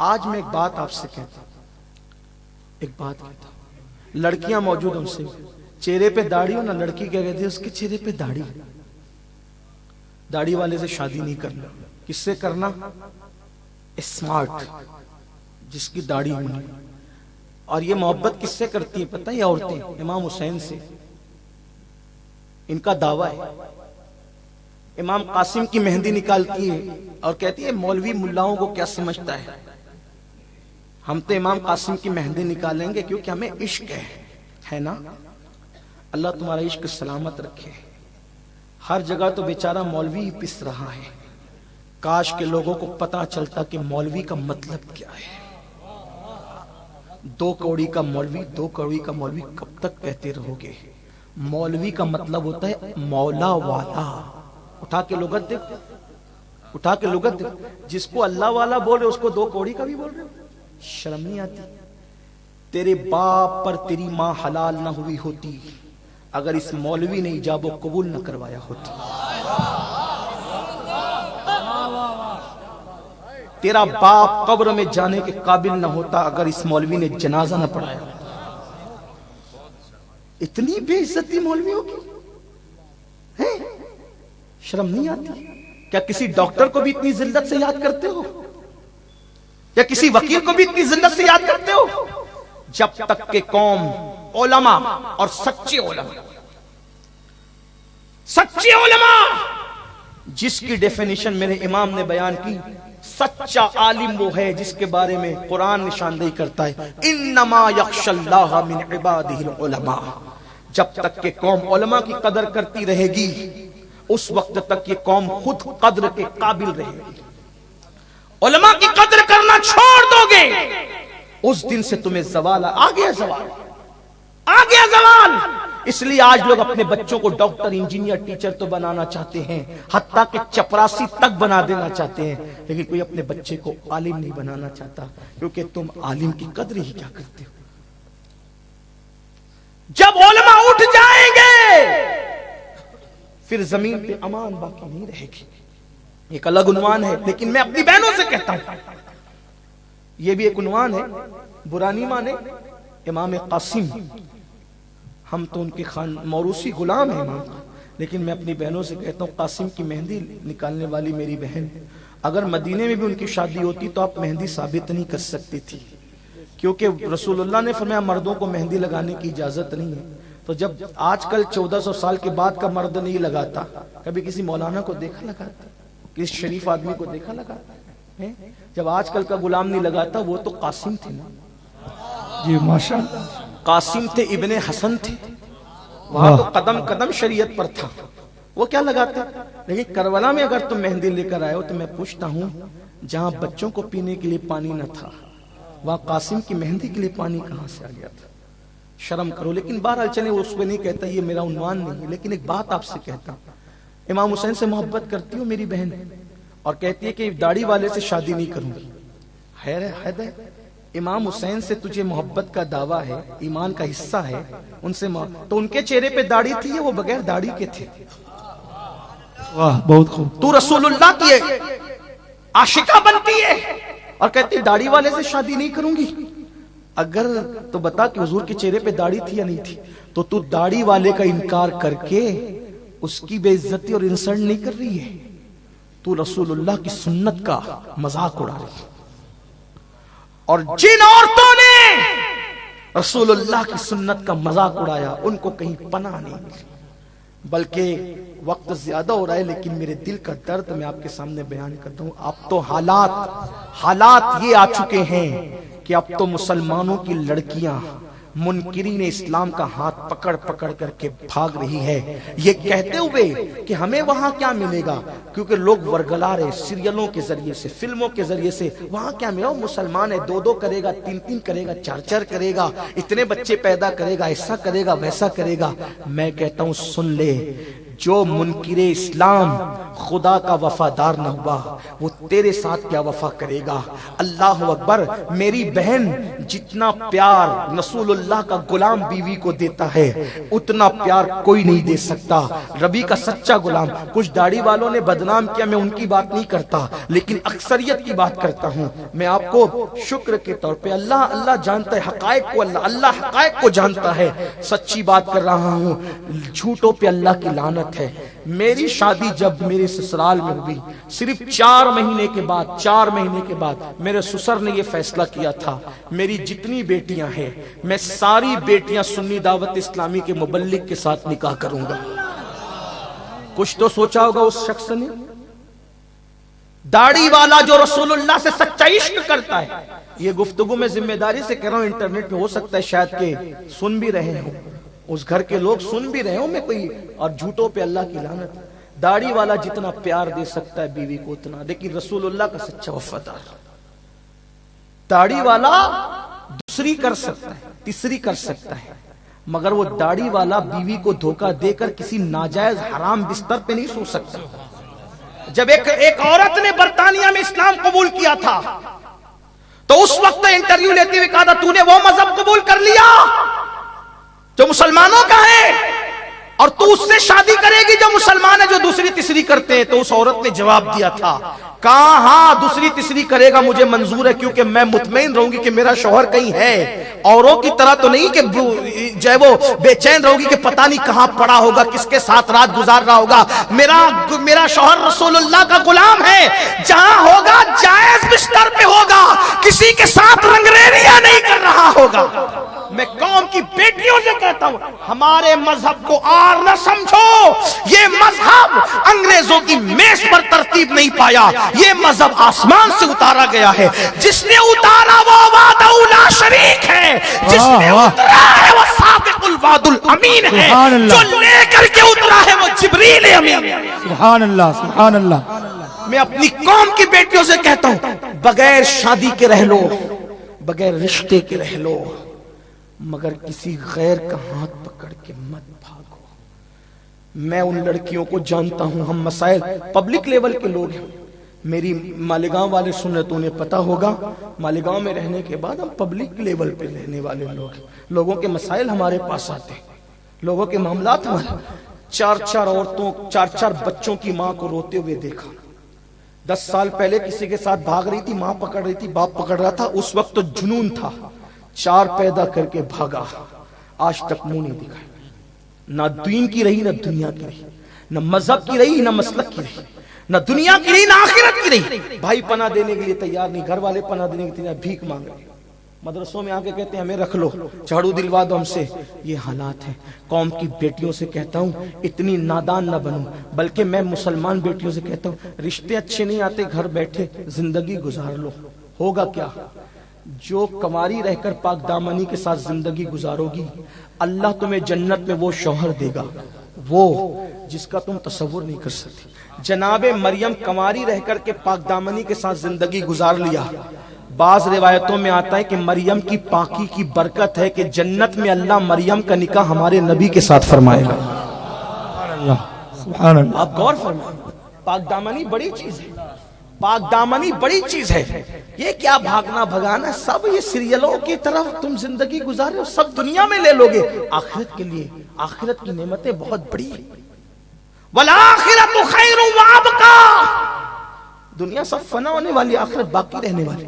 آج میں ایک بات آپ سے کہتا ہوں، ایک بات کہتا ہوں، لڑکیاں موجود ہیں، ان سے چہرے پہ داڑھی ہو نا، لڑکی کیا کہتی ہے اس کے چہرے پہ داڑھی، داڑھی والے سے شادی نہیں کرنا۔ کس سے کرنا؟ اسمارٹ، جس کی داڑھی ہونی۔ اور یہ محبت کس سے کرتی ہے پتہ ہے یہ عورتیں؟ امام حسین سے۔ ان کا دعویٰ ہے امام قاسم کی مہندی نکالتی ہے اور کہتی ہے مولوی ملاؤں کو کیا سمجھتا ہے، ہم تو امام قاسم کی مہندی نکالیں گے کیونکہ ہمیں عشق ہے نا۔ اللہ تمہارا عشق سلامت رکھے۔ ہر جگہ تو بیچارہ مولوی ہی پس رہا ہے، کاش کے لوگوں کو پتا چلتا کہ مولوی کا مطلب کیا ہے۔ دو کوڑی کا مولوی، دو کوڑی کا مولوی کب تک کہتے رہو گے؟ مولوی کا مطلب ہوتا ہے مولا والا۔ اٹھا کے لغت دیکھ، اٹھا کے لغت دیکھ، جس کو اللہ والا بول رہے اس کو دو کوڑی کا بھی بول رہے ہو، شرم نہیں آتی؟ تیرے باپ پر تیری ماں حلال نہ ہوئی ہوتی اگر اس مولوی نے ایجاب و قبول نہ کروایا ہوتا، تیرا باپ قبر میں جانے کے قابل نہ ہوتا اگر اس مولوی نے جنازہ نہ پڑھایا ہوتا۔ اتنی بے عزتی مولویوں کی ہے، شرم نہیں آتی؟ کیا کسی ڈاکٹر کو بھی اتنی ذلت سے یاد کرتے ہو؟ یا کسی وکیل کو بھی اتنی ذلت سے یاد کرتے ہو؟ جب تک کہ قوم علماء اور سچے علماء، سچے علماء جس کی ڈیفینیشن میرے امام نے بیان کی، سچا عالم وہ ہے جس کے بارے میں قرآن نشاندہی کرتا ہے انما یخشی اللہ من عبادہ العلماء۔ جب تک کہ قوم علماء کی قدر کرتی رہے گی اس وقت تک یہ قوم خود قدر کے قابل رہے گی۔ علماء کی قدر کرنا چھوڑ دو گے اس دن سے تمہیں زوال آ گیا، زوال آ گیا، زوال۔ اس لیے آج لوگ اپنے بچوں کو ڈاکٹر، انجینئر، ٹیچر تو بنانا چاہتے ہیں، حتیٰ کہ چپراسی تک بنا دینا چاہتے ہیں، لیکن کوئی اپنے بچے کو عالم نہیں بنانا چاہتا، کیونکہ تم عالم کی قدر ہی کیا کرتے ہو؟ جب علماء اٹھ جائیں گے پھر زمین پہ امان باقی نہیں رہے گی۔ ایک الگ عنوان ہے، لیکن میں اپنی بہنوں سے کہتا ہوں یہ بھی ایک عنوان ہے، برا نہیں مانے۔ امام قاسم، ہم تو ان کے موروثی غلام ہیں امام، لیکن میں اپنی بہنوں سے کہتا ہوں قاسم کی مہندی نکالنے والی میری بہن، اگر مدینے میں بھی ان کی شادی ہوتی تو آپ مہندی ثابت نہیں کر سکتی تھی، کیونکہ رسول اللہ نے فرمایا مردوں کو مہندی لگانے کی اجازت نہیں ہے۔ تو جب آج کل 1400 سال کے بعد کا مرد نہیں لگاتا، کبھی کسی مولانا کو دیکھا لگاتا، کسی شریف آدمی کو دیکھا لگاتا ہے؟ جب آج کل کا غلام نہیں لگاتا، وہ تو قاسم تھے نا جی، ماشاءاللہ قاسم تھے، ابن حسن تھے، وہاں تو قدم قدم شریعت پر تھا، وہ کیا لگاتے؟ لیکن کربلا میں اگر تم مہندی لے کر آئے ہو تو میں پوچھتا ہوں جہاں بچوں کو پینے کے لیے پانی نہ تھا وہاں قاسم کی مہندی کے لیے پانی کہاں سے آ گیا تھا؟ شرم کرو۔ لیکن بہرحال چلیں، اس کو نہیں کہتا، یہ میرا عنوان نہیں ہے، لیکن ایک بات آپ سے کہتا ہوں، امام حسین سے محبت کرتی ہو میری بہن، اور کہتی ہے کہ داڑھی والے سے شادی نہیں کروں گی۔ خیر ہے، حد ہے، امام حسین سے تجھے محبت کا دعویٰ ہے، ایمان کا حصہ ہے، ان سے تو ان کے چہرے پہ داڑھی تھی یا وہ بغیر داڑھی کے تھے؟ واہ، بہت خوب۔ تو رسول اللہ کی عاشقہ بنتی ہے اور کہتی داڑھی والے سے شادی نہیں کروں گی۔ اگر تو بتا کہ حضور کے چہرے پہ داڑھی تھی یا نہیں تھی، تو داڑھی والے کا انکار کر کے اس کی بے عزتی اور انسلٹ نہیں کر رہی ہے، تو رسول اللہ کی سنت کا مذاق اڑا رہی ہے۔ اور جن عورتوں نے رسول اللہ کی سنت کا مذاق اڑایا ان کو کہیں پناہ نہیں ملی۔ بلکہ وقت زیادہ ہو رہا ہے لیکن میرے دل کا درد میں آپ کے سامنے بیان کرتا ہوں۔ اب تو حالات یہ آ چکے ہیں کہ اب تو مسلمانوں کی لڑکیاں منکرین اسلام کا ہاتھ پکڑ پکڑ کر کے بھاگ رہی ہے، یہ کہتے ہوئے کہ ہمیں وہاں کیا ملے گا، کیونکہ لوگ ورگلا رہے سیریلوں کے ذریعے سے، فلموں کے ذریعے سے، وہاں کیا ملے، وہ مسلمان ہے، 2 کرے گا، 3 کرے گا، 4 کرے گا، اتنے بچے پیدا کرے گا، ایسا کرے گا، ویسا کرے گا۔ میں کہتا ہوں سن لے، جو منکر اسلام خدا کا وفادار نہ ہوا وہ تیرے ساتھ کیا وفا کرے گا. اللہ اکبر. میری بہن جتنا پیار رسول اللہ کا غلام بیوی کو دیتا ہے اتنا پیار کوئی نہیں دے سکتا. ربی کا سچا غلام. کچھ داڑھی والوں نے بدنام کیا, میں ان کی بات نہیں کرتا لیکن اکثریت کی بات کرتا ہوں. میں آپ کو شکر کے طور پہ اللہ جانتا ہے حقائق کو, اللہ حقائق کو جانتا ہے, سچی بات کر رہا ہوں. جھوٹوں پہ اللہ کی لعنت ہے. میری شادی جب میرے سسرال میں ہوئی صرف 4 مہینے کے بعد میرے سسر نے یہ فیصلہ کیا تھا میری جتنی بیٹیاں ہیں میں ساری بیٹیاں سنی دعوت اسلامی کے مبلغ کے ساتھ نکاح کروں گا. کچھ تو سوچا ہوگا اس شخص نے. داڑھی والا جو رسول اللہ سے سچا عشق کرتا ہے. یہ گفتگو میں ذمہ داری سے کہہ رہا ہوں, انٹرنیٹ پہ ہو سکتا ہے شاید کہ سن بھی رہے ہوں, اس گھر کے لوگ سن بھی رہے ہوں میں کوئی, اور جھوٹوں پہ اللہ کی لعنت. داڑھی والا جتنا پیار دے سکتا ہے بیوی کو اتنا, لیکن رسول اللہ کا سچا وفادار. داڑھی والا دوسری کر سکتا ہے, تیسری کر سکتا ہے, مگر وہ داڑھی والا بیوی کو دھوکہ دے کر کسی ناجائز حرام بستر پہ نہیں سو سکتا. جب ایک عورت نے برطانیہ میں اسلام قبول کیا تھا تو اس وقت انٹرویو لیتے ہوئے کہا تھا تو نے وہ مذہب قبول کر لیا جو مسلمانوں کا ہے اور تو اس سے شادی کرے گی جو مسلمان ہے جو دوسری تیسری کرتے ہیں. تو اس عورت نے جواب دیا تھا, کہا ہاں دوسری تیسری کرے گا مجھے منظور ہے, کیونکہ میں مطمئن رہوں گی کہ میرا شوہر کہیں ہے, اوروں کی طرح تو نہیں کہ جو ہے وہ بے چین رہوں گی کہ پتہ نہیں کہاں پڑا ہوگا, کس کے ساتھ رات گزار رہا ہوگا. میرا شوہر رسول اللہ کا غلام ہے, جہاں ہوگا جائز بستر پہ ہوگا, کسی کے ساتھ رنگریریاں نہیں کر رہا ہوگا. میں قوم کی بیٹیوں سے کہتا ہوں ہمارے مذہب کو آر نہ سمجھو. یہ مذہب انگریزوں کی میز پر ترتیب نہیں پایا, یہ مذہب آسمان سے اتارا گیا ہے. جس نے اتارا وہ وعدہ لا شریک ہے, جس نے اترا ہے وہ صادق الوعد الامین ہے, جو لے کر کے اترا ہے وہ جبریل امین ہے. سبحان اللہ, سبحان اللہ. میں اپنی قوم کی بیٹیوں سے کہتا ہوں بغیر شادی کے رہ لو, بغیر رشتے کے رہ لو, مگر کسی غیر کا ہاتھ پکڑ کے مت بھاگو. میں ان لڑکیوں کو جانتا ہوں, ہم مسائل پبلک لیول کے لوگ ہیں. میری مالیگاؤں والے سن رہے تو انہیں پتا ہوگا, مالیگاؤں میں رہنے کے بعد ہم پبلک لیول پہ رہنے والے لوگ ہیں. لوگوں کے مسائل ہمارے پاس آتے ہیں, لوگوں کے معاملات ہمارے. 4 عورتوں 4 بچوں کی ماں کو روتے ہوئے دیکھا. 10 سال پہلے کسی کے ساتھ بھاگ رہی تھی, ماں پکڑ رہی تھی, باپ پکڑ رہا تھا. اس وقت تو جنون تھا, 4 پیدا کر کے بھاگا, آج تک منہ نہیں دکھائی. نہ دین کی رہی, نہ دنیا کی رہی, نہ مذہب کی رہی, نہ مسلک کی رہی, نہ دنیا کی رہی, نہ آخرت کی رہی. بھائی پناہ دینے کے لیے تیار نہیں, گھر والے پناہ دینے کے لیے تیار, بھیک مانگ رہے. مدرسوں میں آ کے کہتے ہیں ہمیں رکھ لو, جھاڑو دلوا دو ہم سے. یہ حالات ہیں. قوم کی بیٹیوں سے کہتا ہوں اتنی نادان نہ بنو, بلکہ میں مسلمان بیٹیوں سے کہتا ہوں رشتے اچھے نہیں آتے, گھر بیٹھے زندگی گزار لو. ہوگا کیا, جو کنواری رہ کر پاک دامنی کے ساتھ زندگی گزارو گی اللہ تمہیں جنت میں وہ شوہر دے گا وہ جس کا تم تصور نہیں کر سکتے. جناب مریم کنواری رہ کر کے پاک دامنی کے ساتھ زندگی گزار لیا. بعض روایتوں میں آتا ہے کہ مریم کی پاکی کی برکت ہے کہ جنت میں اللہ مریم کا نکاح ہمارے نبی کے ساتھ فرمائے گا. سبحان اللہ. آپ غور فرمائیں, پاک دامنی بڑی چیز ہے, پاک دامنی بڑی چیز ہے. یہ کیا بھاگنا بھگانا, سب یہ سیریلوں کی طرف تم زندگی گزار رہے ہو, سب دنیا میں لے لو گے. آخرت کے لیے, آخرت کی نعمتیں بہت بڑی ہیں. والآخرۃ خیر وابقیٰ, دنیا سب فنا ہونے والی, آخرت باقی رہنے والی.